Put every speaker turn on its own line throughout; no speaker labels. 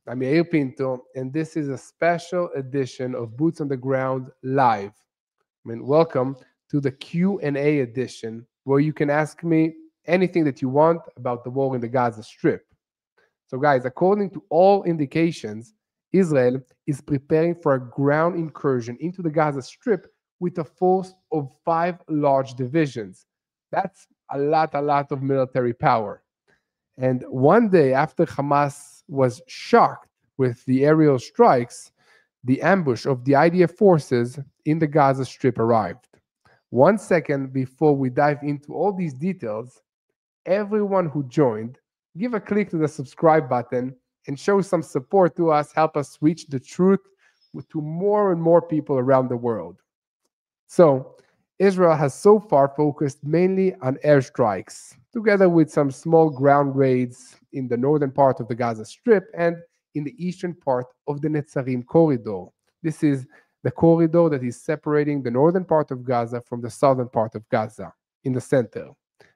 I'm Yair Pinto, and this is a special edition of Boots on the Ground Live. Welcome to the Q&A edition, where you can ask me anything that you want about the war in the Gaza Strip. So, guys, according to all indications, Israel is preparing for a ground incursion into the Gaza Strip with a force of 5 large divisions. That's a lot of military power. And one day after Hamas was shocked with the aerial strikes, the ambush of the IDF forces in the Gaza Strip arrived. 1 second before we dive into all these details, everyone who joined, give a click to the subscribe button and show some support to us, help us reach the truth to more and more people around the world. So, Israel has so far focused mainly on airstrikes, together with some small ground raids in the northern part of the Gaza Strip and in the eastern part of the Netzarim corridor. This is the corridor that is separating the northern part of Gaza from the southern part of Gaza in the center,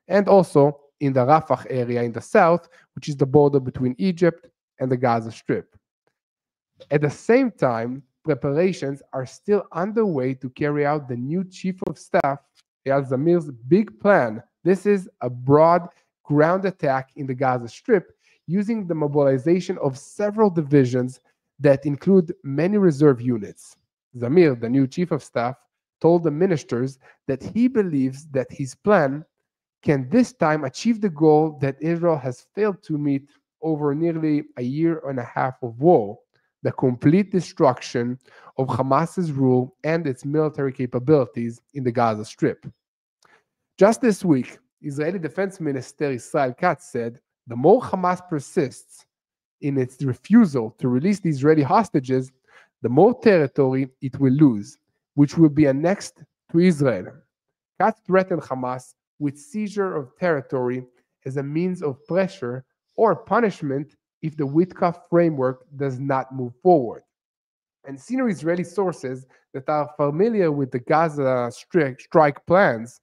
and also in the Rafah area in the south, which is the border between Egypt and the Gaza Strip. At the same time, preparations are still underway to carry out the new Chief of Staff, Eyal Zamir's big plan. This is a broad ground attack in the Gaza Strip using the mobilization of several divisions that include many reserve units. Zamir, the new Chief of Staff, told the ministers that he believes that his plan can this time achieve the goal that Israel has failed to meet over nearly a year and a half of war: the complete destruction of Hamas's rule and its military capabilities in the Gaza Strip. Just this week, Israeli Defense Minister Israel Katz said the more Hamas persists in its refusal to release the Israeli hostages, the more territory it will lose, which will be annexed to Israel. Katz threatened Hamas with seizure of territory as a means of pressure or punishment if the Witkoff framework does not move forward. And senior Israeli sources that are familiar with the Gaza strike plans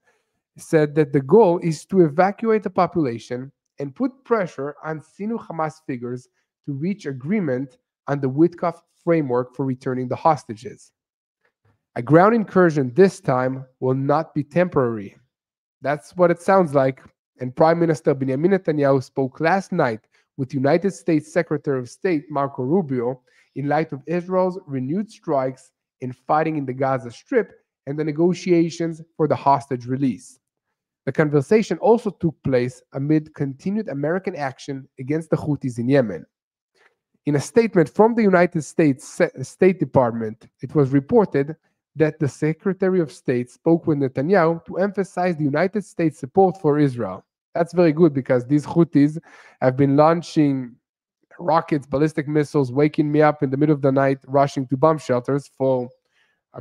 said that the goal is to evacuate the population and put pressure on senior Hamas figures to reach agreement on the Witkoff framework for returning the hostages. A ground incursion this time will not be temporary. That's what it sounds like. And Prime Minister Benjamin Netanyahu spoke last night with United States Secretary of State Marco Rubio in light of Israel's renewed strikes and fighting in the Gaza Strip and the negotiations for the hostage release. The conversation also took place amid continued American action against the Houthis in Yemen. In a statement from the United States State Department, it was reported that the Secretary of State spoke with Netanyahu to emphasize the United States support for Israel. That's very good because these Houthis have been launching rockets, ballistic missiles, waking me up in the middle of the night, rushing to bomb shelters for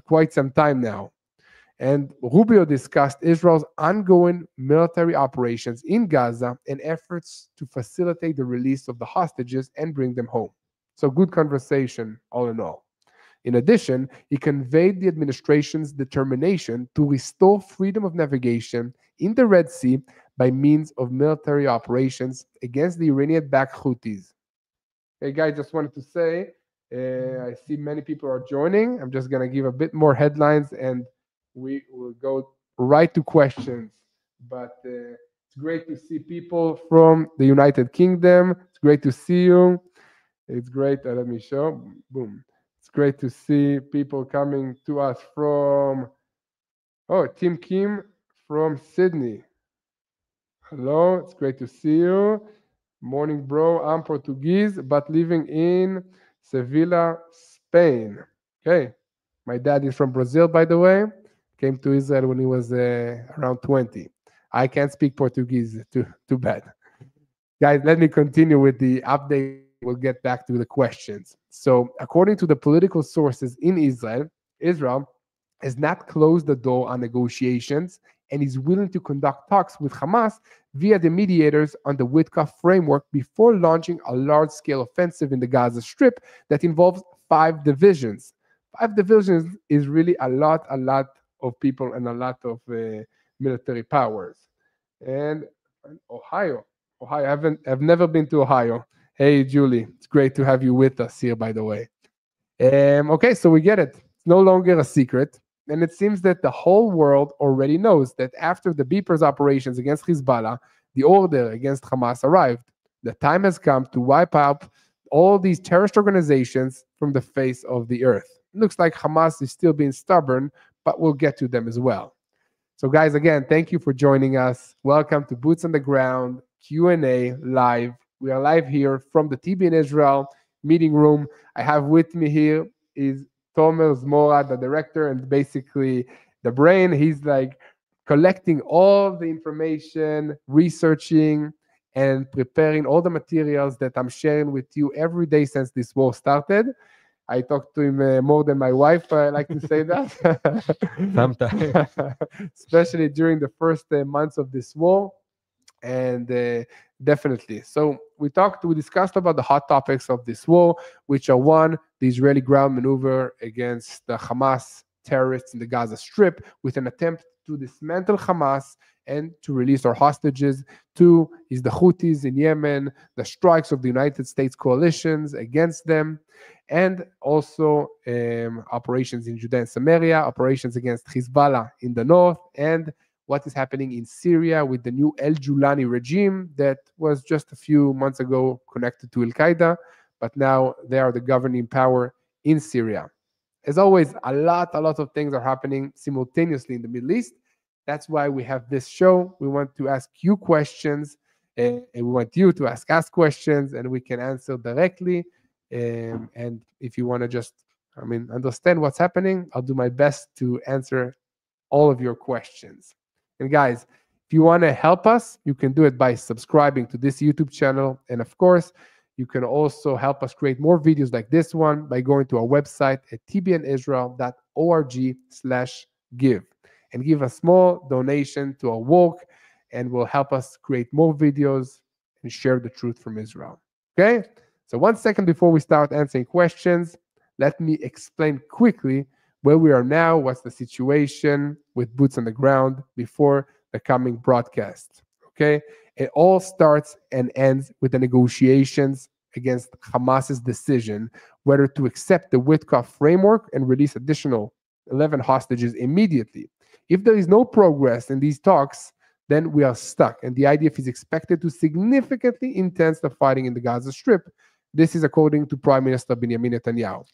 quite some time now. And Rubio discussed Israel's ongoing military operations in Gaza and efforts to facilitate the release of the hostages and bring them home. So good conversation, all in all. In addition, he conveyed the administration's determination to restore freedom of navigation in the Red Sea by means of military operations against the Iranian-backed Houthis. Hey guys, just wanted to say, I see many people are joining. I'm just going to give a bit more headlines and we will go right to questions. But it's great to see people from the United Kingdom. It's great to see you. It's great. Let me show. Boom. It's great to see people coming to us from, Tim Kim from Sydney. Hello, it's great to see you. Morning, bro. I'm Portuguese, but living in Sevilla, Spain. Okay. My dad is from Brazil, by the way. Came to Israel when he was around 20. I can't speak Portuguese, too bad. Guys, let me continue with the update. We'll get back to the questions. So, according to the political sources in Israel has not closed the door on negotiations and is willing to conduct talks with Hamas via the mediators on the Witkoff framework before launching a large-scale offensive in the Gaza Strip that involves 5 divisions. 5 divisions is really a lot of people and a lot of military powers. And Ohio, I've never been to Ohio. Hey, Julie. It's great to have you with us here, by the way. Okay, so we get it. It's no longer a secret. And it seems that the whole world already knows that after the Beepers operations against Hezbollah, the order against Hamas arrived. The time has come to wipe out all these terrorist organizations from the face of the earth. It looks like Hamas is still being stubborn, but we'll get to them as well. So, guys, again, thank you for joining us. Welcome to Boots on the Ground Q&A live. We are live here from the TB in Israel meeting room. I have with me here is Tomer Zmora, the director, and basically the brain. He's like collecting all the information, researching, and preparing all the materials that I'm sharing with you every day since this war started. I talked to him more than my wife. I like to say that.
Sometimes.
Especially during the first months of this war. And definitely. So we discussed about the hot topics of this war, which are one, the Israeli ground maneuver against the Hamas terrorists in the Gaza Strip with an attempt to dismantle Hamas and to release our hostages. Two is the Houthis in Yemen, the strikes of the United States coalitions against them, and also operations in Judea and Samaria, operations against Hezbollah in the north, and what is happening in Syria with the new El Julani regime that was just a few months ago connected to Al Qaeda, but now they are the governing power in Syria. As always, a lot of things are happening simultaneously in the Middle East. That's why we have this show. We want to ask you questions, and we want you to ask us questions, and we can answer directly. And if you want to just, understand what's happening, I'll do my best to answer all of your questions. And guys, if you want to help us, you can do it by subscribing to this YouTube channel. And of course, you can also help us create more videos like this one by going to our website at tbnisrael.org/give and give a small donation to our work, and will help us create more videos and share the truth from Israel. Okay? So 1 second before we start answering questions, let me explain quickly where we are now, what's the situation with boots on the ground before the coming broadcast. Okay? It all starts and ends with the negotiations against Hamas's decision whether to accept the Witkoff framework and release additional 11 hostages immediately. If there is no progress in these talks, then we are stuck, and the IDF is expected to significantly intense the fighting in the Gaza Strip. This is according to Prime Minister Benjamin Netanyahu.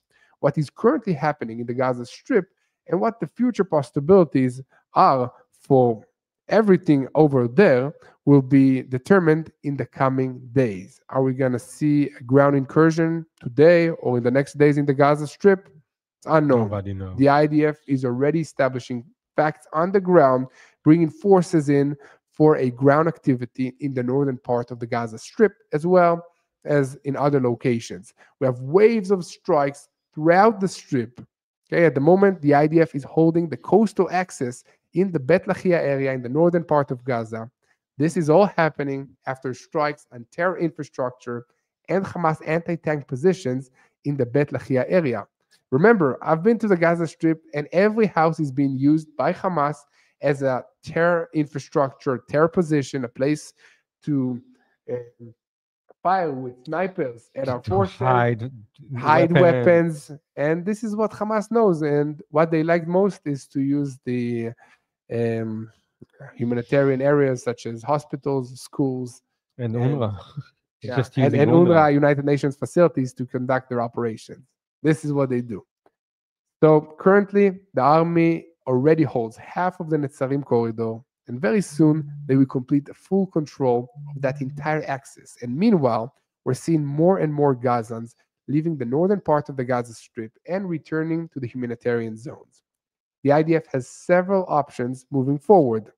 What is currently happening in the Gaza Strip and what the future possibilities are for everything over there will be determined in the coming days. Are we going to see a ground incursion today or in the next days in the Gaza Strip? It's unknown.
Nobody knows.
The IDF is already establishing facts on the ground, bringing forces in for a ground activity in the northern part of the Gaza Strip as well as in other locations. We have waves of strikes throughout the strip. Okay, at the moment, the IDF is holding the coastal access in the Bet Lahia area in the northern part of Gaza. This is all happening after strikes on terror infrastructure and Hamas anti-tank positions in the Bet Lahia area. Remember, I've been to the Gaza Strip, and every house is being used by Hamas as a terror infrastructure, terror position, a place to fire with snipers at our
To
forces,
hide
weapons, and this is what Hamas knows. And what they like most is to use the um, humanitarian areas such as hospitals, schools,
and
and
UNRWA.
yeah,
Just
and,
using
and
UNRWA.
UNRWA, United Nations facilities, to conduct their operations. This is what they do. So currently, the army already holds half of the Netzarim corridor, and very soon they will complete full control of that entire axis. And meanwhile, we're seeing more and more Gazans leaving the northern part of the Gaza Strip and returning to the humanitarian zones. The IDF has several options moving forward.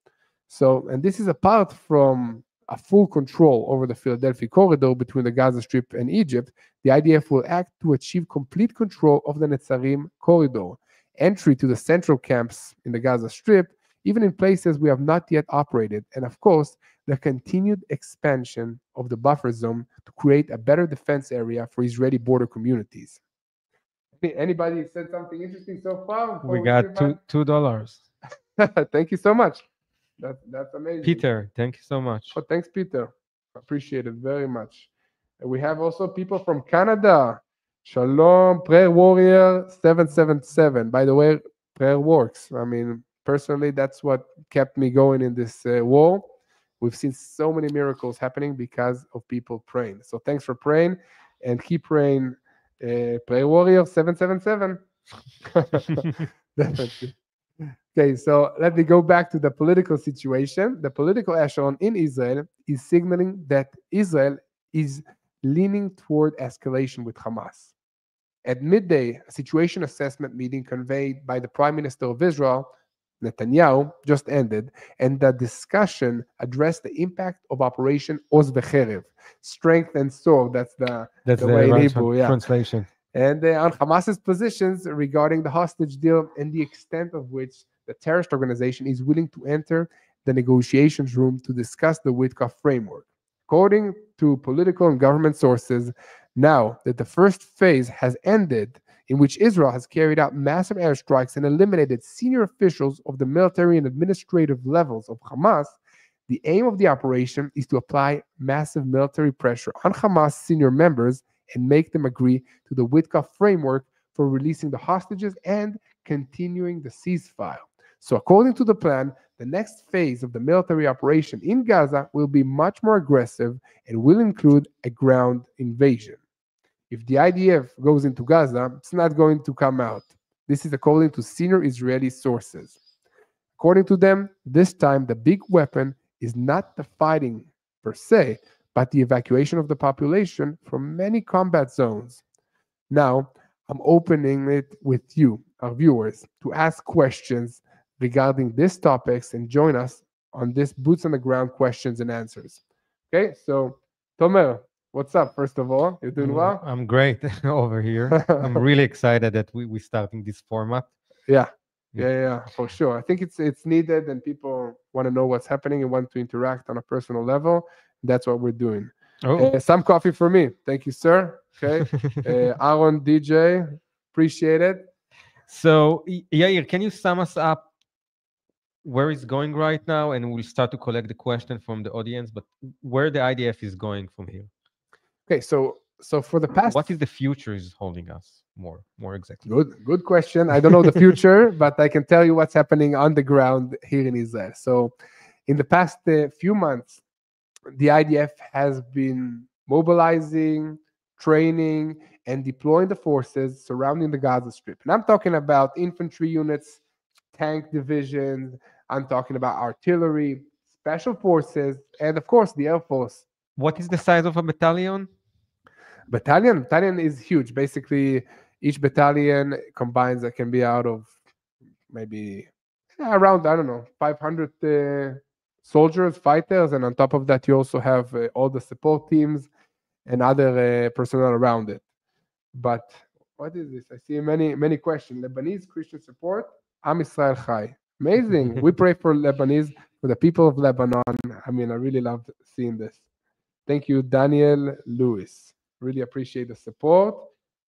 So, and this is apart from a full control over the Philadelphia corridor between the Gaza Strip and Egypt. The IDF will act to achieve complete control of the Netzarim corridor, entry to the central camps in the Gaza Strip, even in places we have not yet operated, and of course, the continued expansion of the buffer zone to create a better defense area for Israeli border communities. Anybody said something interesting so far?
We got $2.
Thank you so much. That's amazing.
Peter, thank you so much.
Oh, thanks, Peter. Appreciate it very much. And we have also people from Canada. Shalom, Prayer Warrior 777. By the way, prayer works. I mean, personally, that's what kept me going in this war. We've seen so many miracles happening because of people praying. So thanks for praying and keep praying. Prayer Warrior 777. Definitely. Okay, so let me go back to the political situation. The political echelon in Israel is signaling that Israel is leaning toward escalation with Hamas. At midday, a situation assessment meeting conveyed by the Prime Minister of Israel, Netanyahu, just ended, and the discussion addressed the impact of Operation Oz Vecherev, strength and sword. That's
That's
the
the
way in
right
Hebrew, yeah.
translation.
And on Hamas's positions regarding the hostage deal and the extent of which the terrorist organization is willing to enter the negotiations room to discuss the Witkoff framework. According to political and government sources, now that the first phase has ended, in which Israel has carried out massive airstrikes and eliminated senior officials of the military and administrative levels of Hamas, the aim of the operation is to apply massive military pressure on Hamas senior members and make them agree to the Witkoff framework for releasing the hostages and continuing the ceasefire. So, according to the plan, the next phase of the military operation in Gaza will be much more aggressive and will include a ground invasion. If the IDF goes into Gaza, it's not going to come out. This is according to senior Israeli sources. According to them, this time the big weapon is not the fighting per se, but the evacuation of the population from many combat zones. Now, I'm opening it with you, our viewers, to ask questions regarding these topics and join us on this boots on the ground questions and answers. Okay, so Tomer, what's up? First of all, you doing well?
I'm great over here. I'm really excited that we starting this format.
Yeah, yeah, for sure. I think it's needed, and people want to know what's happening and want to interact on a personal level. That's what we're doing.
Oh,
Some coffee for me, thank you, sir. Okay, Aaron DJ, appreciate it.
so Yair, can you sum us up where it's going right now, and we'll start to collect the question from the audience. But where the IDF is going from here?
Okay, so for the past,
What is the future is holding us more exactly?
good question. I don't know the future, but I can tell you what's happening on the ground here in Israel. So, in the past few months, the IDF has been mobilizing, training, and deploying the forces surrounding the Gaza Strip. And I'm talking about infantry units, tank divisions, I'm talking about artillery, special forces, and of course the Air Force.
What is the size of a battalion?
Battalion is huge. Basically, each battalion combines that can be out of maybe around, I don't know, 500 soldiers, fighters, and on top of that, you also have all the support teams and other personnel around it. But what is this? I see many questions. Lebanese Christian support, Am Israel Chai. Amazing. We pray for Lebanese, for the people of Lebanon. I mean, I really loved seeing this. Thank you, Daniel Lewis. Really appreciate the support.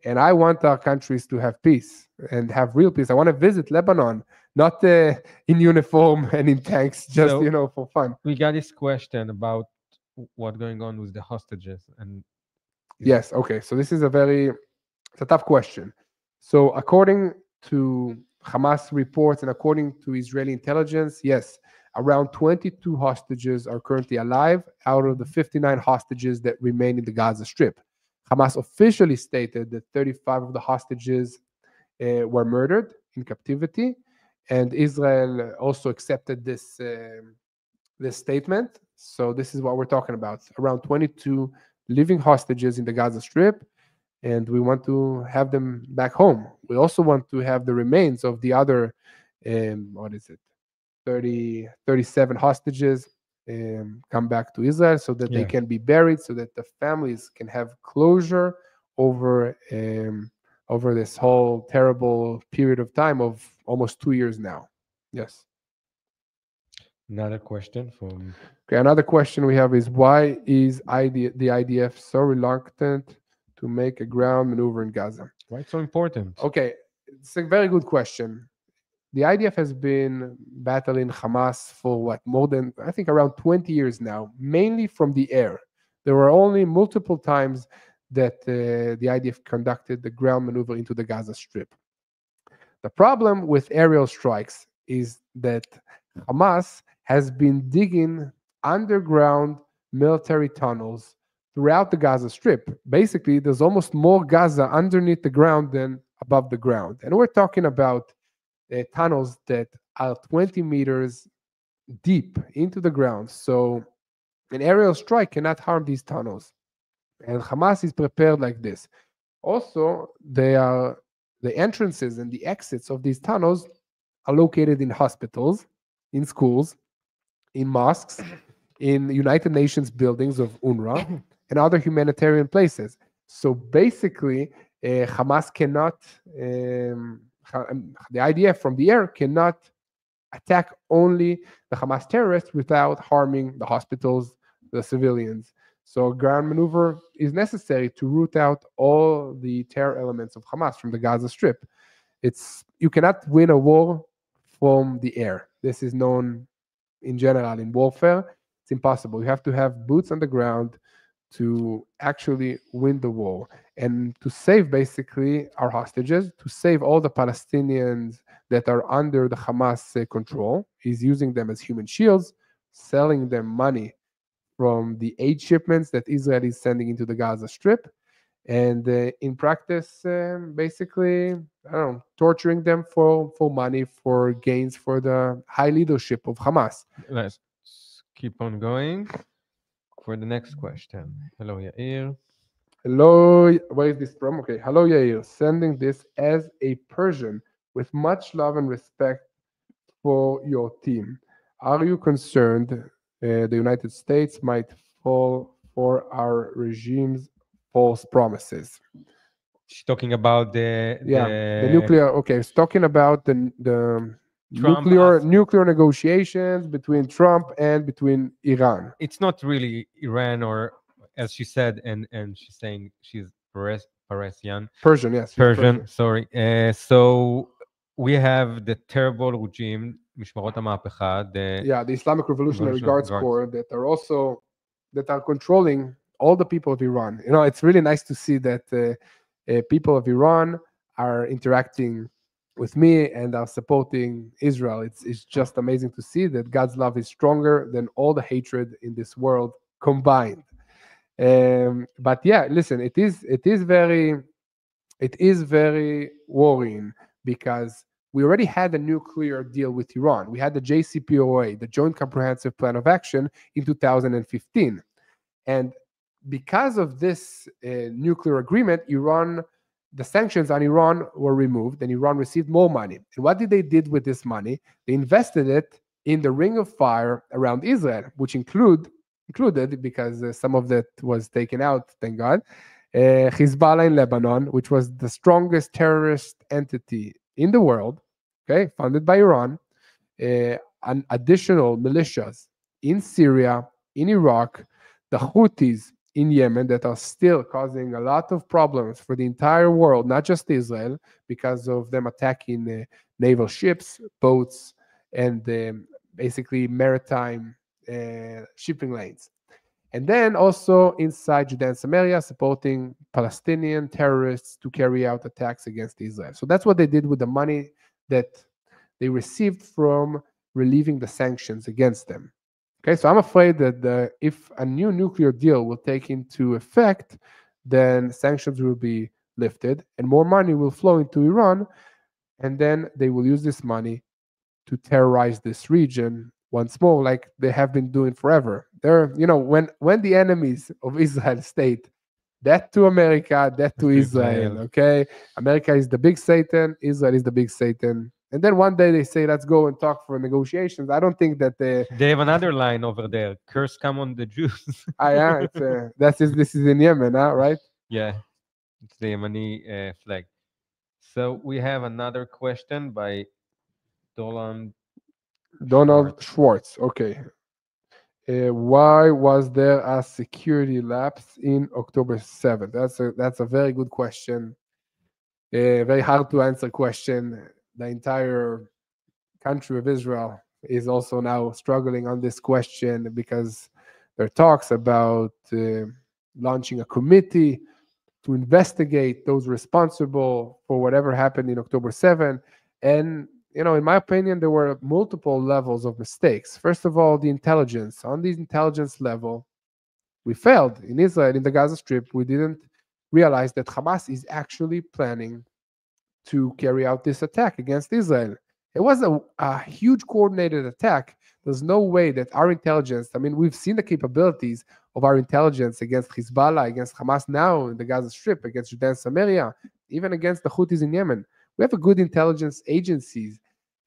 And I want our countries to have peace and have real peace. I want to visit Lebanon, not in uniform and in tanks, just
So-
for fun.
We got this question about what's going on with the hostages, and
Yes. Okay. So this is it's a tough question. So according to Hamas reports and according to Israeli intelligence, yes, around 22 hostages are currently alive out of the 59 hostages that remain in the Gaza Strip. Hamas officially stated that 35 of the hostages were murdered in captivity, and Israel also accepted this statement. So this is what we're talking about: around 22 living hostages in the Gaza Strip, and we want to have them back home. We also want to have the remains of the other, 37 hostages come back to Israel so that they
Yeah.
can be buried, so that the families can have closure over this whole terrible period of time of almost 2 years now. Yes.
Another question from
Okay, another question we have is why is the IDF so reluctant to make a ground maneuver in Gaza?
why it's so important.
Okay, it's a very good question. The IDF has been battling Hamas for what, more than, I think, around 20 years now, mainly from the air. There were only multiple times that the IDF conducted the ground maneuver into the Gaza Strip. The problem with aerial strikes is that Hamas has been digging underground military tunnels throughout the Gaza Strip. Basically, there's almost more Gaza underneath the ground than above the ground. And we're talking about tunnels that are 20 meters deep into the ground. So an aerial strike cannot harm these tunnels. And Hamas is prepared like this. Also, the entrances and the exits of these tunnels are located in hospitals, in schools, in mosques, in United Nations buildings of UNRWA, and other humanitarian places. So basically, Hamas cannot, the IDF from the air cannot attack only the Hamas terrorists without harming the hospitals, the civilians. So a ground maneuver is necessary to root out all the terror elements of Hamas from the Gaza Strip. You cannot win a war from the air. This is known in general in warfare. It's impossible. You have to have boots on the ground to actually win the war and to save basically our hostages, to save all the Palestinians that are under the Hamas control. He's using them as human shields, selling them money from the aid shipments that Israel is sending into the Gaza Strip, and in practice, basically, I don't know, torturing them for money, for gains, for the high leadership of Hamas.
Let's keep on going for the next question. Hello, Yair.
Hello, where is this from? Okay, hello, Yair. Sending this as a Persian with much love and respect for your team. Are you concerned the United States might fall for our regime's false promises?
She's talking about the
nuclear. Okay, it's talking about the
Trump
nuclear negotiations between Trump and between Iran.
It's not really Iran, or as she said, and she's saying she's Persian.
Persian, yes.
Persian. Sorry. So we have the terrible regime, Mishmarot HaMahapecha,
the Islamic Revolutionary Guards Corps that are controlling all the people of Iran. You know, it's really nice to see that people of Iran are interacting with me and are supporting Israel. It's just amazing to see that God's love is stronger than all the hatred in this world combined. But yeah, listen, it is very worrying because we already had a nuclear deal with Iran. We had the JCPOA, the Joint Comprehensive Plan of Action, in 2015. And because of this nuclear agreement, the sanctions on Iran were removed and Iran received more money. And what they did with this money? They invested it in the Ring of Fire around Israel, which included, because some of that was taken out, thank God, Hezbollah in Lebanon, which was the strongest terrorist entity in the world, okay, funded by Iran, and additional militias in Syria, in Iraq, the Houthis in Yemen that are still causing a lot of problems for the entire world, not just Israel, because of them attacking naval ships, boats, and basically maritime shipping lanes. And then also inside Judea and Samaria, supporting Palestinian terrorists to carry out attacks against Israel. So that's what they did with the money that they received from relieving the sanctions against them. Okay, so I'm afraid that if a new nuclear deal will take into effect, then sanctions will be lifted and more money will flow into Iran, and then they will use this money to terrorize this region once more, like they have been doing forever. When the enemies of Israel state that to America, that to Israel, okay? America is the big Satan, Israel is the big Satan. And then one day they say, let's go and talk for negotiations. I don't think that
they have another line over there. Curse come on the Jews.
This is in Yemen, right?
Yeah, it's the Yemeni flag. So we have another question by Donald
Schwartz. Okay. Why was there a security lapse in October 7th? That's a very good question. Very hard to answer question. The entire country of Israel is also now struggling on this question because there are talks about launching a committee to investigate those responsible for whatever happened in October 7. And, in my opinion, there were multiple levels of mistakes. First of all, the intelligence. On the intelligence level, we failed in Israel, in the Gaza Strip. We didn't realize that Hamas is actually planning to carry out this attack against Israel. It was a huge coordinated attack. There's no way that our intelligence, I mean, we've seen the capabilities of our intelligence against Hezbollah, against Hamas now in the Gaza Strip, against Judea and Samaria, even against the Houthis in Yemen. We have a good intelligence agencies,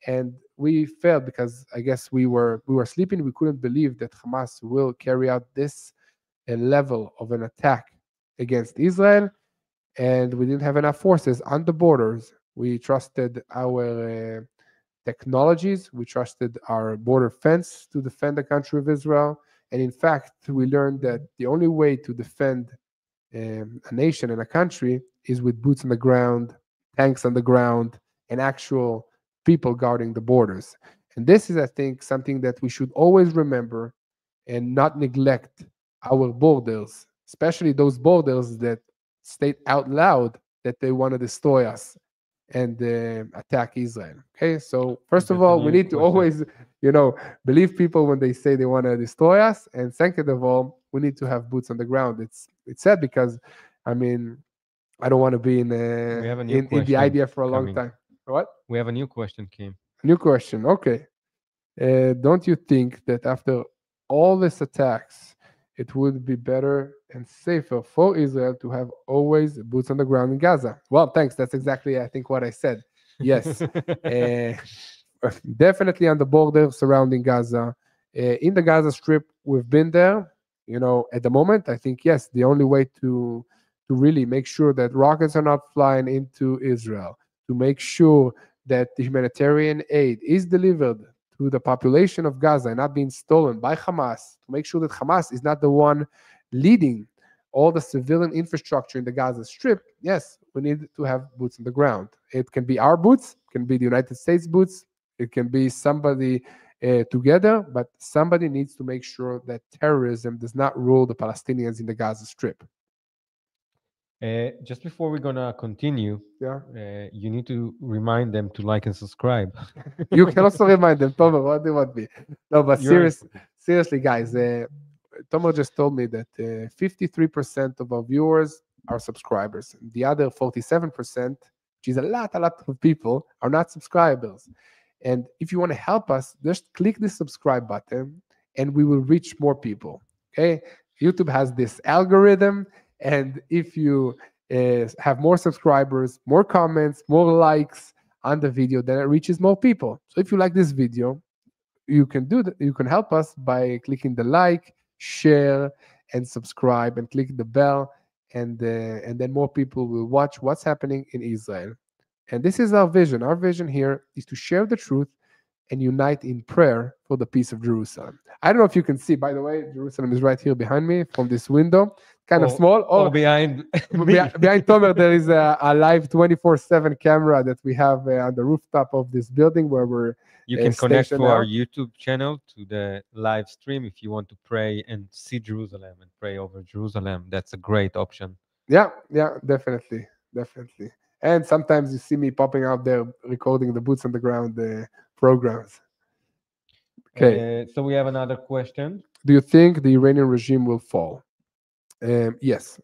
and we failed because I guess we were sleeping. We couldn't believe that Hamas will carry out this level of an attack against Israel, and we didn't have enough forces on the borders. We trusted our technologies. We trusted our border fence to defend the country of Israel. And in fact, we learned that the only way to defend a nation and a country is with boots on the ground, tanks on the ground, and actual people guarding the borders. And this is, I think, something that we should always remember and not neglect our borders, especially those borders that state out loud that they want to destroy us and attack Israel. Okay, so first of all, we need to always, believe people when they say they want to destroy us, and second of all, we need to have boots on the ground. It's sad because, I mean, I don't want to be in the IDF for a long time. What?
We have a new question, Kim.
New question. Okay. Don't you think that after all these attacks, it would be better and safer for Israel to have always boots on the ground in Gaza? Well, thanks. That's exactly, I think, what I said. Yes. Definitely on the border surrounding Gaza. In the Gaza Strip, we've been there. At the moment, I think, yes, the only way to really make sure that rockets are not flying into Israel, to make sure that the humanitarian aid is delivered to the population of Gaza and not being stolen by Hamas, to make sure that Hamas is not the one leading all the civilian infrastructure in the Gaza Strip, yes, we need to have boots on the ground. It can be our boots, it can be the United States boots, it can be somebody together, but somebody needs to make sure that terrorism does not rule the Palestinians in the Gaza Strip.
Just before we're gonna continue,
Yeah,
you need to remind them to like and subscribe.
you can also remind them, Tomer, what do you want me? No, but seriously, guys, Tomer just told me that 53% of our viewers are subscribers. The other 47%, which is a lot of people, are not subscribers. And if you want to help us, just click the subscribe button and we will reach more people. Okay? YouTube has this algorithm, and if you have more subscribers, more comments, more likes on the video, then it reaches more people. So if you like this video, you can do that. You can help us by clicking the like, share, and subscribe, and click the bell, and then more people will watch what's happening in Israel. And this is our vision. Our vision here is to share the truth and unite in prayer for the peace of Jerusalem. I don't know if you can see, by the way, Jerusalem is right here behind me from this window, kind of small.
Or behind me.
Behind Tomer, there is a live 24/7 camera that we have on the rooftop of this building where
you can connect to our YouTube channel, to the live stream, if you want to pray and see Jerusalem and pray over Jerusalem. That's a great option.
Yeah, definitely. And sometimes you see me popping out there recording the boots on the ground programs. Okay.
So we have another question.
Do you think the Iranian regime will fall? Yes.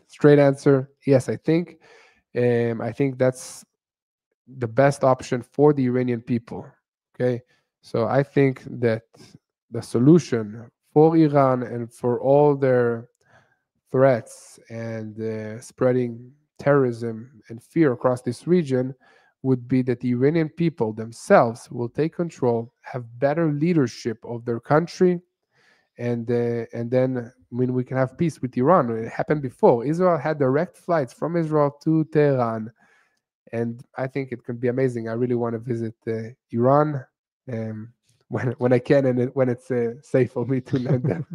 Straight answer. Yes, I think. I think that's the best option for the Iranian people. Okay. So I think that the solution for Iran and for all their threats and spreading terrorism and fear across this region would be that the Iranian people themselves will take control, have better leadership of their country, and then we can have peace with Iran. It happened before. Israel had direct flights from Israel to Tehran, and I think it can be amazing. I really want to visit Iran when I can, and when it's safe for me to land there.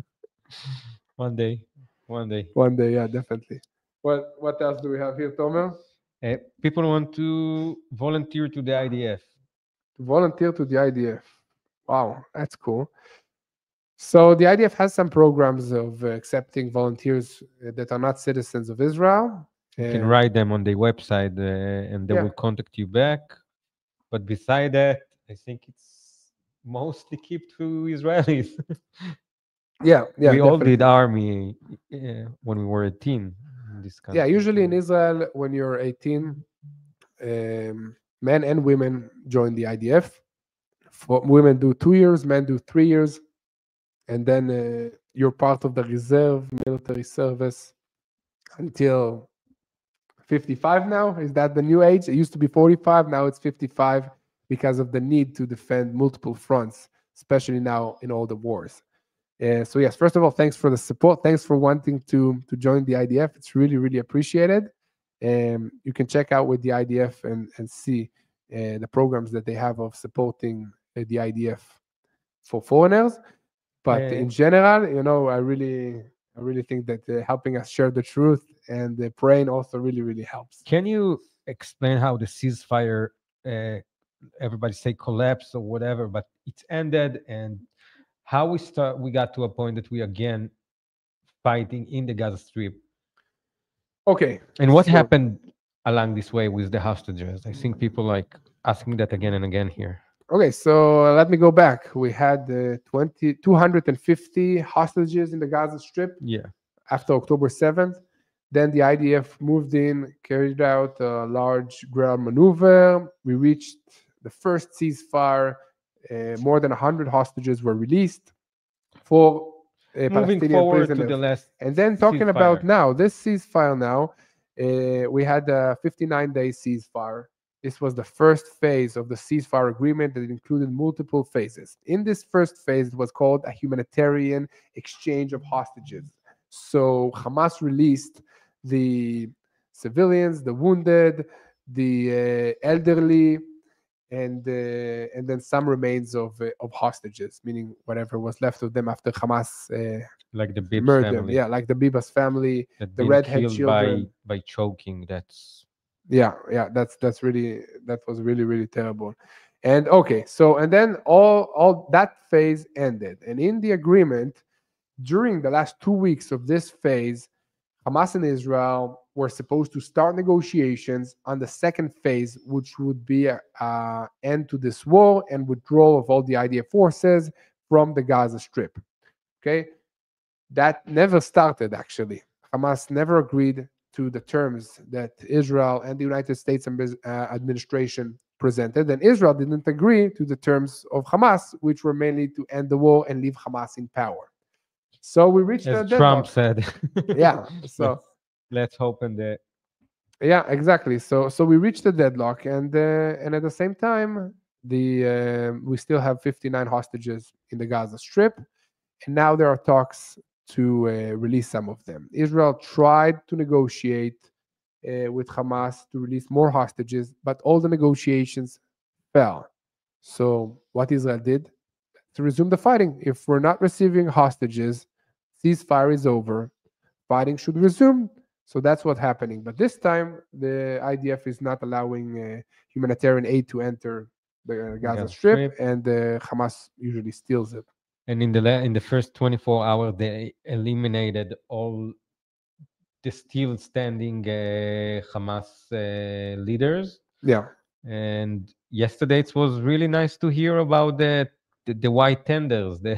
One day.
Yeah, definitely. What else do we have here, Tomer?
People want to volunteer to the IDF.
Volunteer to the IDF. Wow, that's cool. So the IDF has some programs of accepting volunteers that are not citizens of Israel.
You can
And
write them on their website, and they
yeah,
will contact you back. But beside that, I think it's mostly kept to Israelis.
yeah,
We all did
definitely.
army when we were a teen in this
Yeah,
country.
usually in
So
Israel, when you're 18, men and women join the IDF. For women do 2 years, men do 3 years, and then you're part of the reserve military service until 55 now. Is that the new age? It used to be 45, now it's 55 because of the need to defend multiple fronts, especially now in all the wars. So yes, first of all, thanks for the support. Thanks for wanting to join the IDF. It's really, really appreciated. You can check out with the IDF and see the programs that they have of supporting the IDF for foreigners. But
uh,
in general, I really think that helping us share the truth and praying also really, really helps.
can you explain how the ceasefire, uh, everybody say collapse or whatever, but it's ended, and how we got to a point that we again fighting in the Gaza Strip,
Okay,
and what
so
happened along this way with the hostages? I think people like asking that again and again here.
let me go back. We had 250 hostages in the Gaza Strip
Yeah,
after October 7th. Then the IDF moved in, carried out a large ground maneuver. We reached the first ceasefire. More than 100 hostages were released for
moving
Palestinian
forward to the
prisoners.
last
And then talking about
ceasefire.
now, this ceasefire now, we had a 59-day ceasefire. This was the first phase of the ceasefire agreement that included multiple phases. In this first phase, it was called a humanitarian exchange of hostages. So Hamas released the civilians, the wounded, the elderly, and then some remains of hostages, meaning whatever was left of them after Hamas
Like the Bibbs
murdered them.
family
Yeah, like the Bibas family,
that
the
been
redhead
killed by
children.
choking. That's
Yeah, that's really, that was really, really terrible. And okay, so and then all that phase ended, and in the agreement during the last 2 weeks of this phase, Hamas and Israel were supposed to start negotiations on the second phase, which would be an end to this war and withdrawal of all the IDF forces from the Gaza Strip. Okay, that never started actually. Hamas never agreed to the terms that Israel and the United States administration presented, and Israel didn't agree to the terms of Hamas, which were mainly to end the war and leave Hamas in power. So we reached
as
a
Trump
deadlock.
said.
Yeah. So
Let's hope in the
yeah, exactly. So we reached a deadlock, and at the same time, we still have 59 hostages in the Gaza Strip, and now there are talks to release some of them. Israel tried to negotiate with Hamas to release more hostages, but all the negotiations fell. So what Israel did to resume the fighting. If we're not receiving hostages, ceasefire is over, fighting should resume. So that's what's happening. But this time, the IDF is not allowing humanitarian aid to enter the Gaza
Gaza
Strip,
Strip.
and Hamas usually steals it.
And in the first 24 hours, they eliminated all the still standing Hamas leaders.
Yeah,
And yesterday it was really nice to hear about the white tenders, the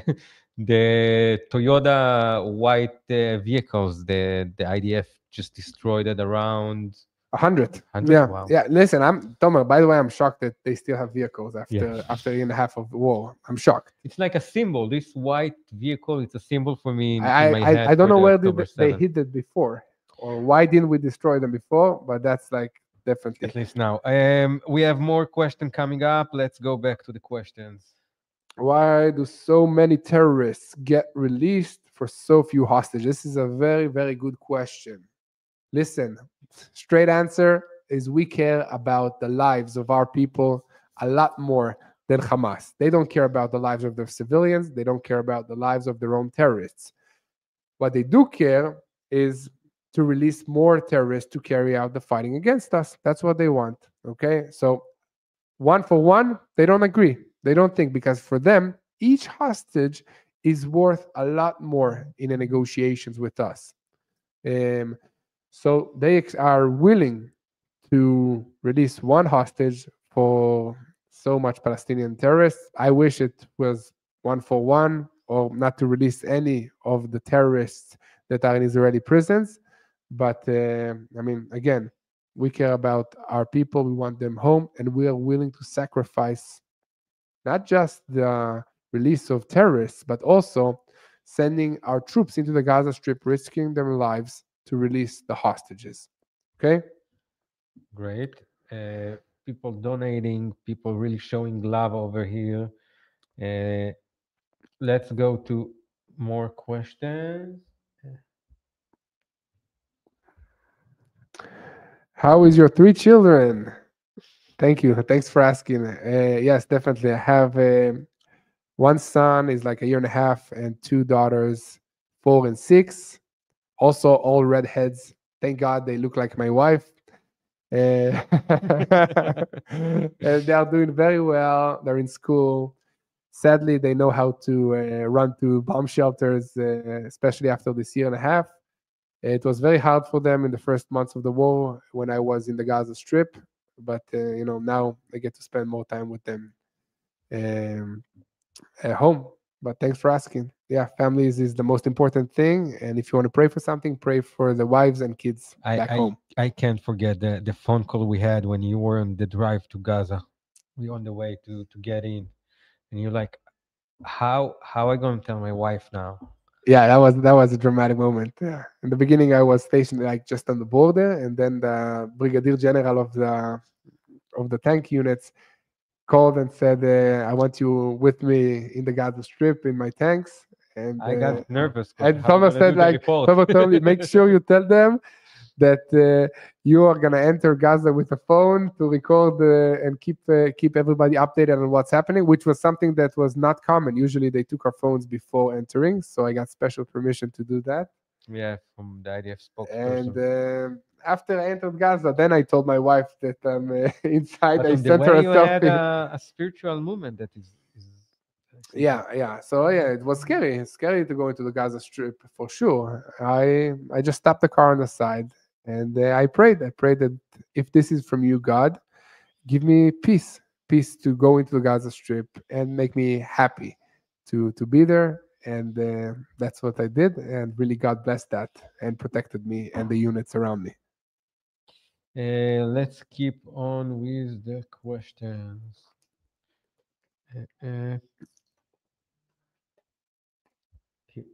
Toyota white vehicles. The IDF just destroyed it around
100.
100.
Yeah,
Wow.
yeah. Listen, I'm Tomer. By the way, I'm shocked that they still have vehicles
Yeah.
after a year and a half of the war. I'm shocked.
It's like a symbol. This white vehicle, it's a symbol for me in
I
my
I,
head
I don't
for
know
the
where
October
they
7th.
hid it before, or why didn't we destroy them before? But that's like definitely.
At least now. We have more question coming up. Let's go back to the questions.
Why do so many terrorists get released for so few hostages? This is a very, very good question. Listen, straight answer is we care about the lives of our people a lot more than Hamas. They don't care about the lives of their civilians, they don't care about the lives of their own terrorists. What they do care is to release more terrorists to carry out the fighting against us. That's what they want. Okay? So one for one, they don't agree. They don't think because for them, each hostage is worth a lot more in the negotiations with us. Um, so they are willing to release one hostage for so much Palestinian terrorists. I wish it was one for one, or not to release any of the terrorists that are in Israeli prisons. But I mean, again, we care about our people. We want them home, and we are willing to sacrifice not just the release of terrorists, but also sending our troops into the Gaza Strip, risking their lives to release the hostages. Okay?
Great. Uh, People donating, people really showing love over here. Uh, let's go to more questions.
How is your three children? Thank you. Thanks for asking. Yes, definitely. I have one son is like a year and a half, and two daughters, 4 and 6. Also, all redheads. Thank God they look like my wife. Uh, and they are doing very well. They're in school. Sadly, they know how to run to bomb shelters, especially after this year and a half. It was very hard for them in the first months of the war when I was in the Gaza Strip, but now I get to spend more time with them um, at home. But thanks for asking. Yeah, families is the most important thing, and if you want to pray for something, pray for the wives and kids
I,
back
I
home.
I can't forget the phone call we had when you were on the drive to Gaza. We on the way to get in, and you're like, how I gonna tell my wife now?
Yeah, that was a dramatic moment. Yeah, in the beginning, I was stationed like just on the border, and then the brigadier general of the tank units called and said, "I want you with me in the Gaza Strip in my tanks." And
I got nervous because
and
how we
Thomas
gonna do
said,
the
like,
report?
Thomas told me, make sure you tell them that you are gonna enter Gaza with a phone to record and keep everybody updated on what's happening, which was something that was not common. Usually, they took our phones before entering, so I got special permission to do that.
Yeah, from the IDF
And
spokesperson.
after I entered Gaza, then I told my wife that I'm inside.
But
I
on the
sent her
way,
a
you had
selfie.
a spiritual movement that is I see that.
Yeah. So yeah, it was scary. It's scary to go into the Gaza Strip for sure. I just stopped the car on the side and I prayed. I prayed that if this is from you, God, give me peace to go into the Gaza Strip and make me happy to be there. And that's what I did. And really, God blessed that and protected me and the units around me.
Let's keep on with the questions. Uh, keep-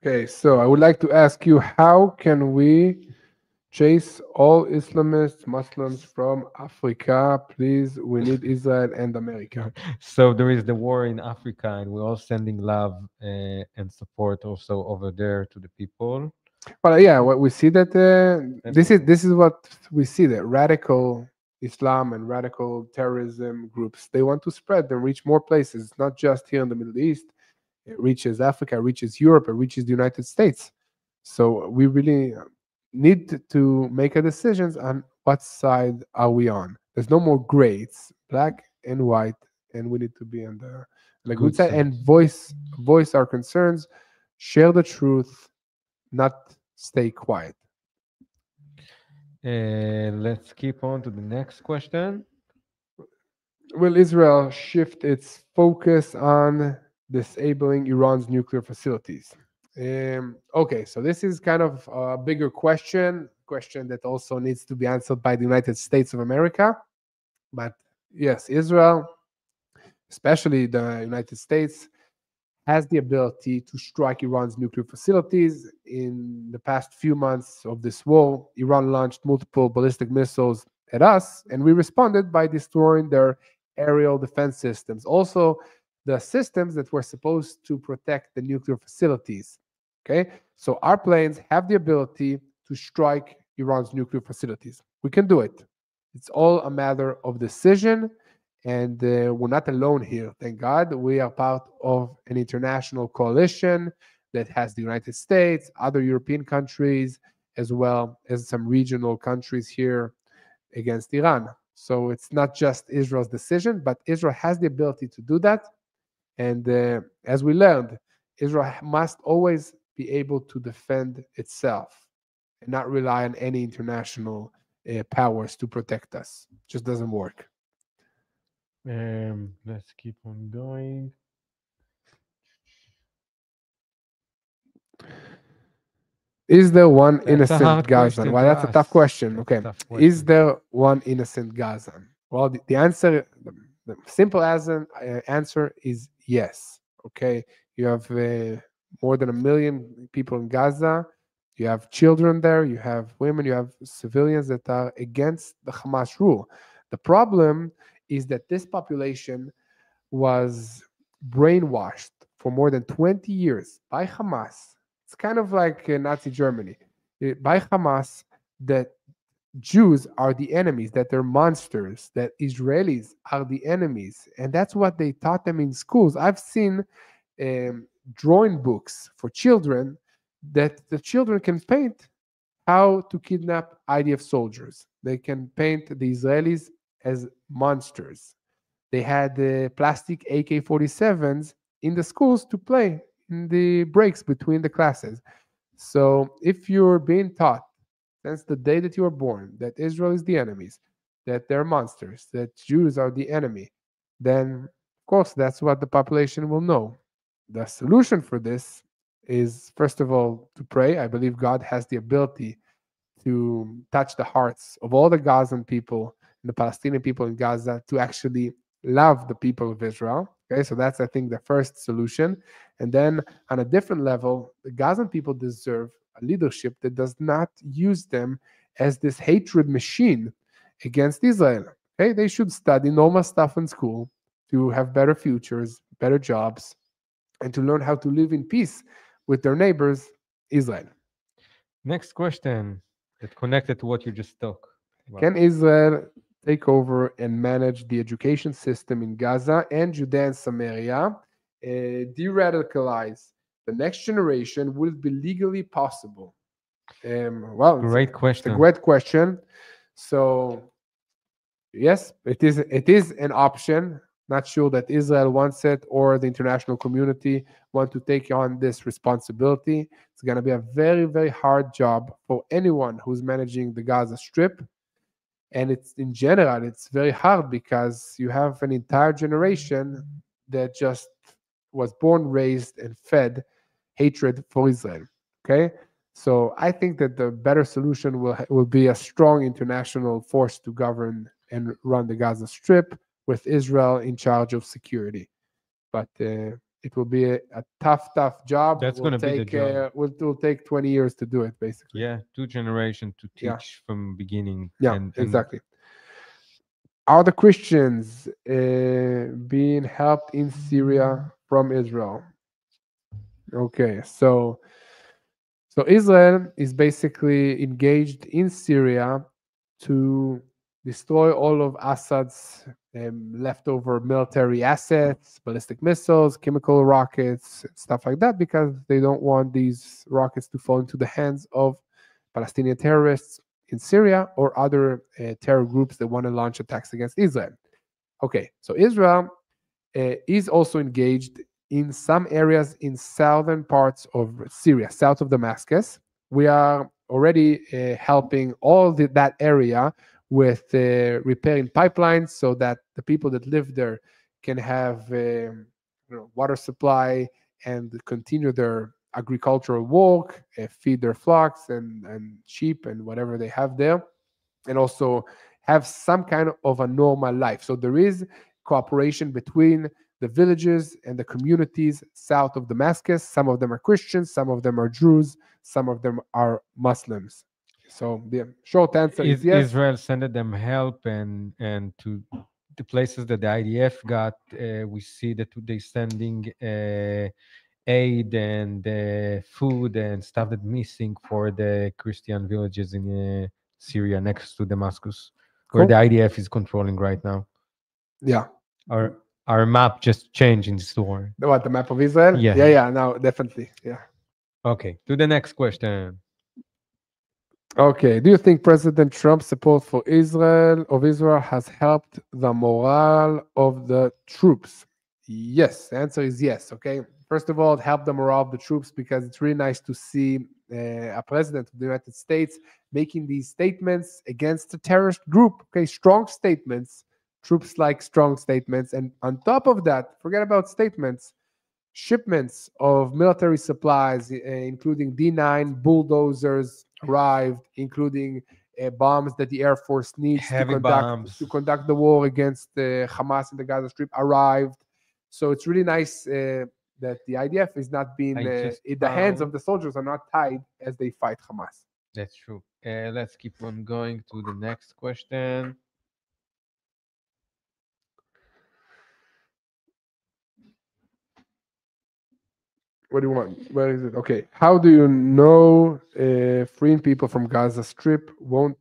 Okay, so I would like to ask you, how can we chase all Islamists, Muslims from Africa? Please, we need Israel and America.
so there is the war in Africa, and we're all sending love and support also over there to the people.
Well, yeah, what we see that
And
this is what we see, that radical Islam and radical terrorism groups, they want to spread and reach more places. It's not just here in the Middle East. It reaches Africa, it reaches Europe, it reaches the United States. So we really need to make a decisions on what side are we on. There's no more gray. It's black and white, and we need to be on the good
good
side
side.
and voice our concerns, share the truth, not stay quiet.
Let's keep on to the next question.
Will Israel shift its focus on disabling Iran's nuclear facilities? Okay, so this is kind of a bigger question that also needs to be answered by the United States of America. But yes, Israel, especially the United States, has the ability to strike Iran's nuclear facilities. In the past few months of this war, Iran launched multiple ballistic missiles at us, and we responded by destroying their aerial defense systems. Also, the systems that were supposed to protect the nuclear facilities. Okay, so our planes have the ability to strike Iran's nuclear facilities. We can do it. It's all a matter of decision, and we're not alone here. Thank God, we are part of an international coalition that has the United States, other European countries, as well as some regional countries here against Iran. So it's not just Israel's decision, but Israel has the ability to do that. And as we learned, Israel must always be able to defend itself and not rely on any international powers to protect us. Just doesn't work.
Let's keep on going.
Is there one
That's a
innocent
hard
Gazan?
question
Well,
to
that's a tough
ask.
question.
That's a
Okay.
tough
Is
question.
there one innocent Gazan? Well, the answer, the simple answer is yes. Okay. You have more than 1 million people in Gaza. You have children there. You have women. You have civilians that are against the Hamas rule. The problem is that this population was brainwashed for more than 20 years by Hamas. It's kind of like Nazi Germany. By Hamas, that Jews are the enemies, that they're monsters, that Israelis are the enemies. And that's what they taught them in schools. I've seen drawing books for children that the children can paint how to kidnap IDF soldiers. They can paint the Israelis as monsters. They had plastic AK-47s in the schools to play in the breaks between the classes. So if you're being taught since the day that you were born that Israel is the enemies, that they're monsters, that Jews are the enemy, then of course that's what the population will know. The solution for this is, first of all, to pray. I believe God has the ability to touch the hearts of all the Gazan people and the Palestinian people in Gaza to actually love the people of Israel. Okay, so that's, I think, the first solution. And then on a different level, the Gazan people deserve a leadership that does not use them as this hatred machine against Israel. Okay, they should study normal stuff in school to have better futures, better jobs, and to learn how to live in peace with their neighbors, Israel.
Next question that connected to what you just talked about.
Can Israel take over and manage the education system in Gaza and Judea and Samaria, de-radicalize the next generation? Will it be legally possible? Well,
Great
it's a
question.
great question. So yes, it is an option. Not sure that Israel wants it or the international community want to take on this responsibility. It's going to be a very, very hard job for anyone who's managing the Gaza Strip. And it's in general, it's very hard because you have an entire generation that just was born, raised, and fed hatred for Israel. Okay, so I think that the better solution will be a strong international force to govern and run the Gaza Strip with Israel in charge of security. But it will be a tough job.
That's going to be the job.
Will take 20 years to do it, basically.
Yeah, 2 generations to
Yeah.
teach from beginning.
Yeah,
and
exactly. Are the Christians being helped in Syria from Israel? Okay, so Israel is basically engaged in Syria to destroy all of Assad's leftover military assets, ballistic missiles, chemical rockets, stuff like that, because they don't want these rockets to fall into the hands of Palestinian terrorists in Syria or other terror groups that want to launch attacks against Israel. Okay, so Israel is also engaged in some areas in southern parts of Syria, south of Damascus. We are already helping all that area with repairing pipelines so that the people that live there can have water supply and continue their agricultural work, feed their flocks and sheep and whatever they have there, and also have some kind of a normal life. So there is cooperation between the villages and the communities south of Damascus. Some of them are Christians, some of them are Druze, some of them are Muslims. So the short answer is yes.
Israel sent them help, and to the places that the IDF got, we see that they sending aid and food and stuff that missing for the Christian villages in Syria next to Damascus, where
Cool.
the IDF is controlling right now.
Yeah.
Our map just changed in this war.
What, the map of Israel?
Yeah.
Yeah, no, definitely. Yeah.
Okay, to the next question.
Okay. Do you think President Trump's support for Israel has helped the morale of the troops? Yes, the answer is yes. Okay. First of all, help the morale of the troops because it's really nice to see a president of the United States making these statements against a terrorist group. Okay, strong statements. Troops like strong statements. And on top of that, forget about statements. Shipments of military supplies, including D9 bulldozers, arrived, including bombs that the Air Force needs
Heavy bombs.
to conduct the war against Hamas in the Gaza Strip, arrived. So it's really nice that the IDF is not being
I just
in the hands of
found.
the soldiers are not tied as they fight Hamas.
That's true. Let's keep on going to the next question.
What do you want? Where is it? Okay. How do you know freeing people from Gaza Strip won't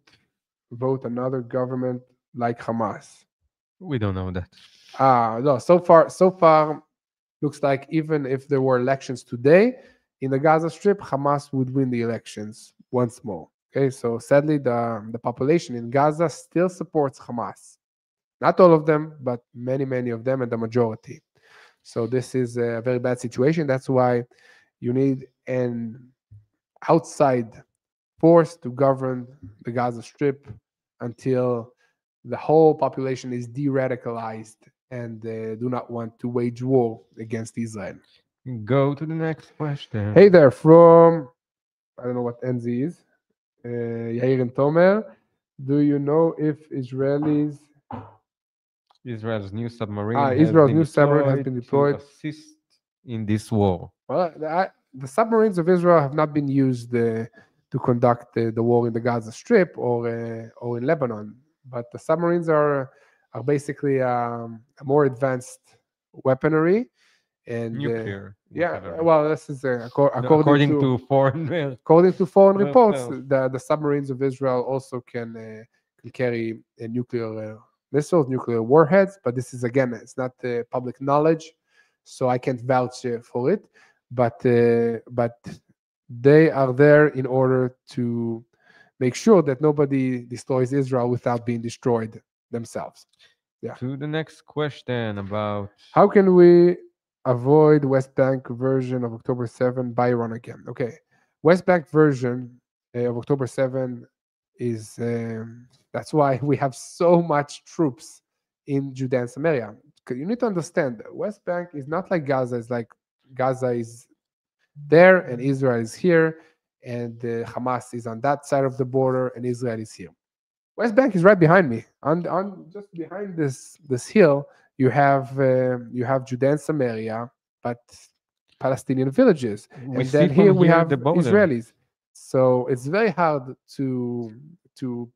vote another government like Hamas?
We don't know that.
No. So far, looks like even if there were elections today in the Gaza Strip, Hamas would win the elections once more. Okay. So sadly, the population in Gaza still supports Hamas. Not all of them, but many of them, and the majority. So this is a very bad situation. That's why you need an outside force to govern the Gaza Strip until the whole population is de-radicalized and do not want to wage war against Israel.
Go to the next question.
Hey there, from I don't know what NZ is. Yair and Tomer, do you know if
Israel's new submarine has
Israel's
been
new submarine has
deployed
been
to
deployed?
assist in this war.
Well, the submarines of Israel have not been used to conduct the war in the Gaza Strip or in Lebanon, but the submarines are basically a more advanced weaponry. And
Nuclear,
yeah,
whatever.
well, this is
No, according to foreign
according to foreign
well,
reports,
well.
the submarines of Israel also can carry nuclear missiles, nuclear warheads. But this is again, it's not public knowledge, so I can't vouch for it. But they are there in order to make sure that nobody destroys Israel without being destroyed themselves. Yeah.
To the next question about
How can we avoid West Bank version of October 7 by Iran again? Okay. West Bank version of October 7 is that's why we have so much troops in Judea and Samaria. 'Cause you need to understand that West Bank is not like Gaza. It's like Gaza is there and Israel is here, and Hamas is on that side of the border and Israel is here. West Bank is right behind me. On just behind this hill, you have Judea and Samaria, but Palestinian villages,
we
and
see
then
from
here we
here
have
the border.
Israelis. So it's very hard to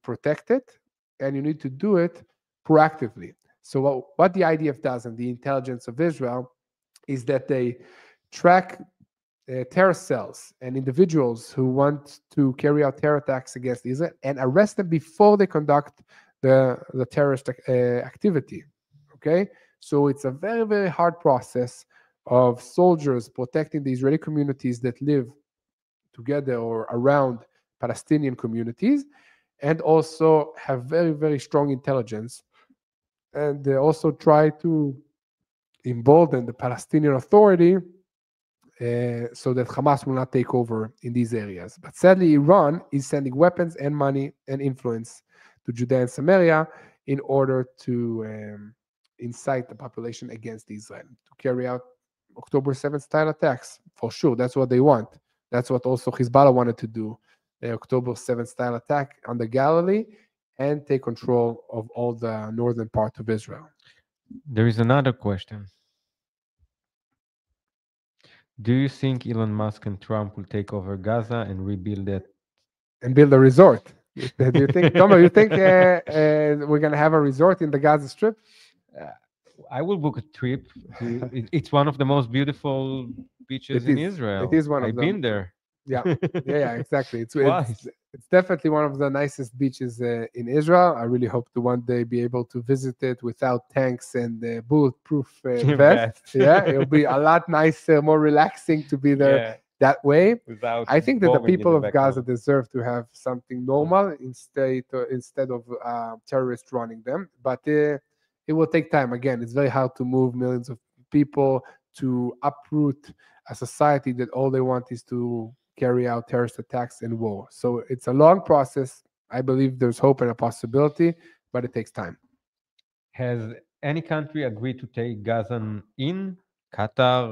protect it, and you need to do it proactively. So what the IDF does and the intelligence of Israel is that they track terror cells and individuals who want to carry out terror attacks against Israel and arrest them before they conduct the terrorist activity. Okay, so it's a very hard process of soldiers protecting the Israeli communities that live together or around Palestinian communities, and also have very strong intelligence, and they also try to embolden the Palestinian Authority so that Hamas will not take over in these areas. But sadly, Iran is sending weapons and money and influence to Judea and Samaria in order to incite the population against Israel, to carry out October 7th style attacks. For sure, that's what they want. That's what also Hezbollah wanted to do, the October 7th style attack on the Galilee and take control of all the northern part of Israel.
There is another question. Do you think Elon Musk and Trump will take over Gaza and rebuild it?
And build a resort. Do you think, Tomer, you think we're going to have a resort in the Gaza Strip?
Uh, I will book a trip to. It's one of the most beautiful beaches
It
in
is.
Israel.
It is one of
I've
them.
been there.
Yeah, exactly.
Twice.
It's definitely one of the nicest beaches in Israel. I really hope to one day be able to visit it without tanks and bulletproof vests. Yeah, it'll be a lot nicer, more relaxing to be there
Yeah,
that way.
without
I think that the
bombing in
people
the
of Gaza
background.
deserve to have something normal instead of terrorists running them. But it will take time. Again, it's very hard to move millions of people to uproot a society that all they want is to carry out terrorist attacks and war. So it's a long process. I believe there's hope and a possibility, but it takes time.
Has any country agreed to take Gaza in? Qatar?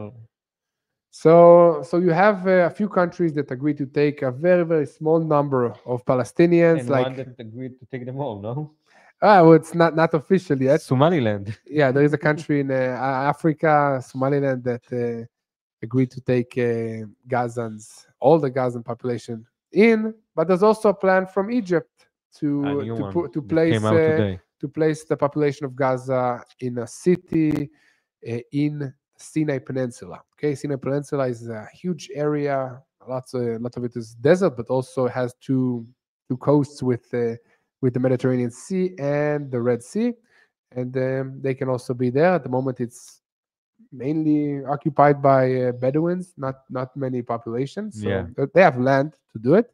So you have a few countries that agreed to take a very, very small number of Palestinians,
And
like
one that agreed to take them all, no?
well, it's not official yet.
Somaliland.
Yeah, there is a country in Africa, Somaliland, that agreed to take Gazans, all the Gazan population in, but there's also a plan from Egypt
A new
to
one
put to
that
place
came out today.
to place the population of Gaza in a city in Sinai Peninsula. Okay, Sinai Peninsula is a huge area. A lot of it is desert, but also has two coasts with the Mediterranean Sea and the Red Sea, and they can also be there. At the moment, it's mainly occupied by Bedouins, not many populations. So
Yeah.
they have land to do it.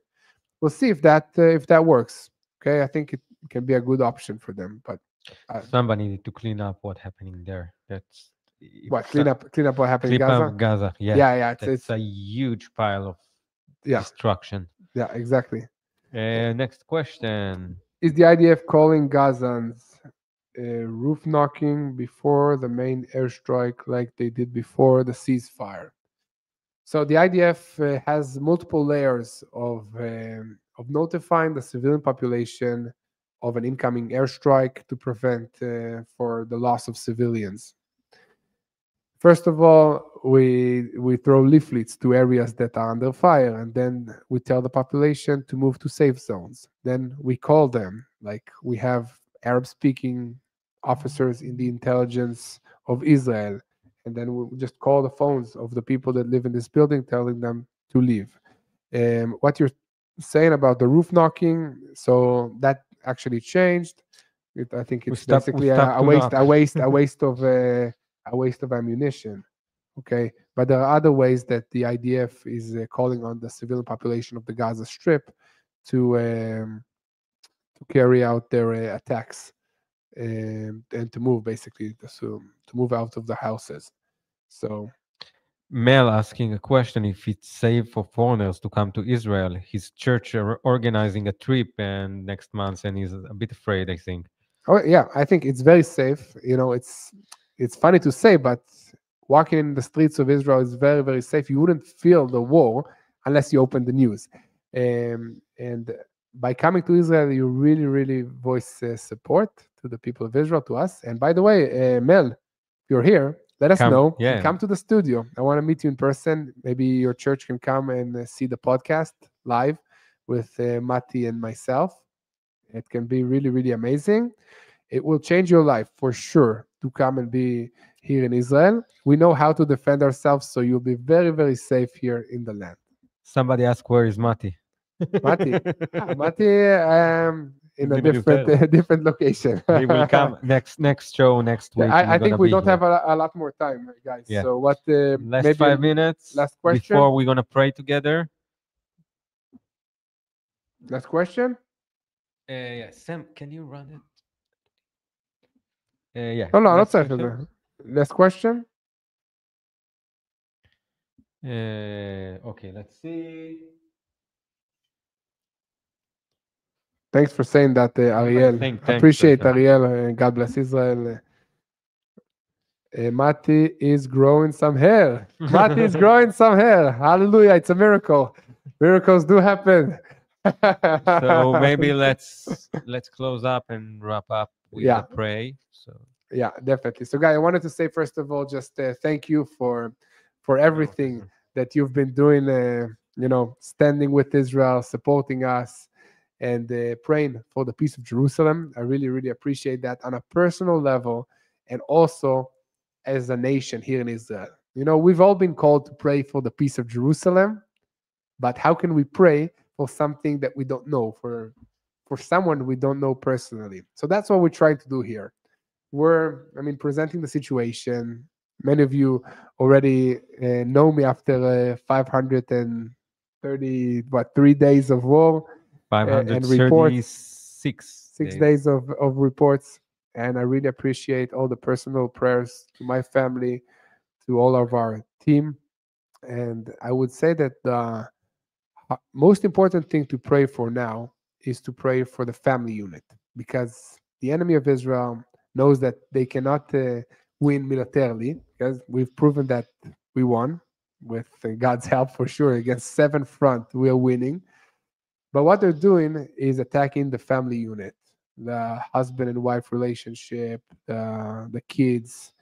We'll see if that works. Okay, I think it can be a good option for them. But
Somebody needed to clean up what happening there. That's if
what clean up what happened in
clean
Gaza?
up Gaza. Yeah,
Yeah,
that's a huge pile of
yeah,
destruction.
yeah, exactly.
Next question.
Is the IDF calling Gazans roof knocking before the main airstrike like they did before the ceasefire? So the IDF has multiple layers of notifying the civilian population of an incoming airstrike to prevent for the loss of civilians. First of all, we throw leaflets to areas that are under fire, and then we tell the population to move to safe zones. Then we call them, like we have Arab-speaking officers in the intelligence of Israel, and then we just call the phones of the people that live in this building, telling them to leave. What you're saying about the roof knocking, so that actually changed. I think it's basically a waste of a waste of ammunition. Okay, but there are other ways that the IDF is calling on the civilian population of the Gaza Strip to carry out their attacks and to move basically to move out of the houses. So
Mel asking a question if it's safe for foreigners to come to Israel. His church are organizing a trip and next month, and he's a bit afraid, I think.
oh yeah, I think it's very safe. You know, it's funny to say, but walking in the streets of Israel is very, very safe. You wouldn't feel the war unless you open the news. And by coming to Israel, you really, really voice support to the people of Israel, to us. And by the way, Mel, if you're here, let us know.
Yeah.
And come to the studio. I want to meet you in person. Maybe your church can come and see the podcast live with Mati and myself. It can be really, really amazing. It will change your life for sure to come and be here in Israel. We know how to defend ourselves, so you'll be very, very safe here in the land.
Somebody asked, where is Mati?
Mati, in a different location.
He will come next show next week.
I think we don't have a lot more time, guys.
Yeah.
So what?
Last
maybe
5 minutes.
Last question.
Before we're gonna pray together.
Last question.
Yeah, Sam, can you run it? Yeah.
No, not question. Last question.
Okay, let's see.
Thanks for saying that, Ariel. Appreciate Ariel. God bless Israel. Mati is growing some hair. Mati is growing some hair. Hallelujah. It's a miracle. Miracles do happen.
So maybe let's close up and wrap up with a pray. So
yeah, definitely. So guys, I wanted to say first of all, just thank you for everything that you've been doing, standing with Israel, supporting us, and praying for the peace of Jerusalem. I really, really appreciate that on a personal level, and also as a nation here in Israel. We've all been called to pray for the peace of Jerusalem, but how can we pray for something that we don't know, for someone we don't know personally? So that's what we're trying to do here. We're presenting the situation. Many of you already know me after 530 3 days of war and reports, 6 days of reports. And I really appreciate all the personal prayers to my family, to all of our team. And I would say that the most important thing to pray for now is to pray for the family unit, because the enemy of Israel knows that they cannot win militarily, because we've proven that we won with God's help for sure. Against seven front, we are winning. But what they're doing is attacking the family unit, the husband and wife relationship, the kids.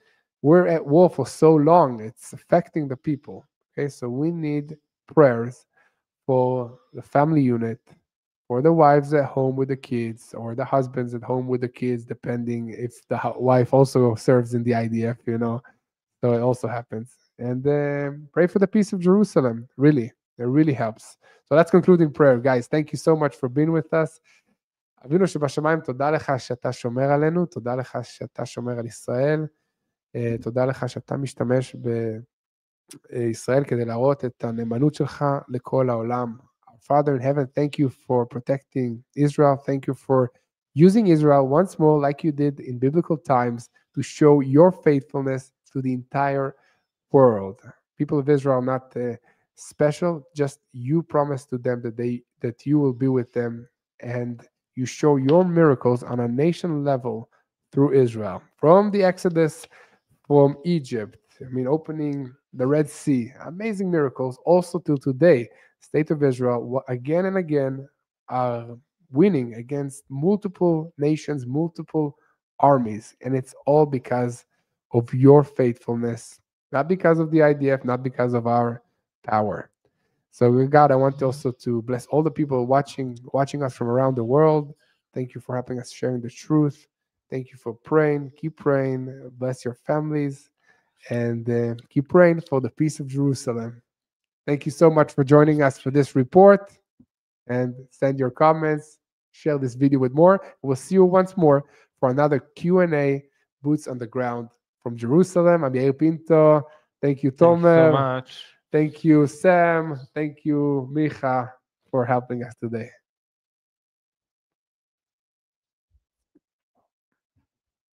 We're at war for so long, it's affecting the people. Okay, so we need prayers for the family unit, for the wives at home with the kids, or the husbands at home with the kids, depending if the wife also serves in the IDF, So it also happens. And pray for the peace of Jerusalem. Really, it really helps. So let's conclude in prayer, guys. Thank you so much for being with us. אבינו שבשמיים, תודה לך שאתה שומר עלינו, תודה לך שאתה שומר על ישראל, תודה לך שאתה משתמש בישראל כדי להראות את הנאמנות שלך לכל העולם. Father in heaven, thank you for protecting Israel. Thank you for using Israel once more, like you did in biblical times, to show your faithfulness to the entire world. People of Israel are not special, just you promised to them that you will be with them, and you show your miracles on a nation level through Israel. From the Exodus from Egypt, opening the Red Sea, amazing miracles, also till today, State of Israel again and again are winning against multiple nations, multiple armies, and it's all because of your faithfulness, not because of the IDF, not because of our power. So God, I want also to bless all the people watching us from around the world. Thank you for helping us sharing the truth. Thank you for praying. Keep praying. Bless your families, and keep praying for the peace of Jerusalem. Thank you so much for joining us for this report, and send your comments, share this video with more. We'll see you once more for another Q&A, Boots on the Ground from Jerusalem. I'm Yair Pinto. Thank you,
Thanks so
Tomer.
much.
Thank you, Sam. Thank you, Micha, for helping us today.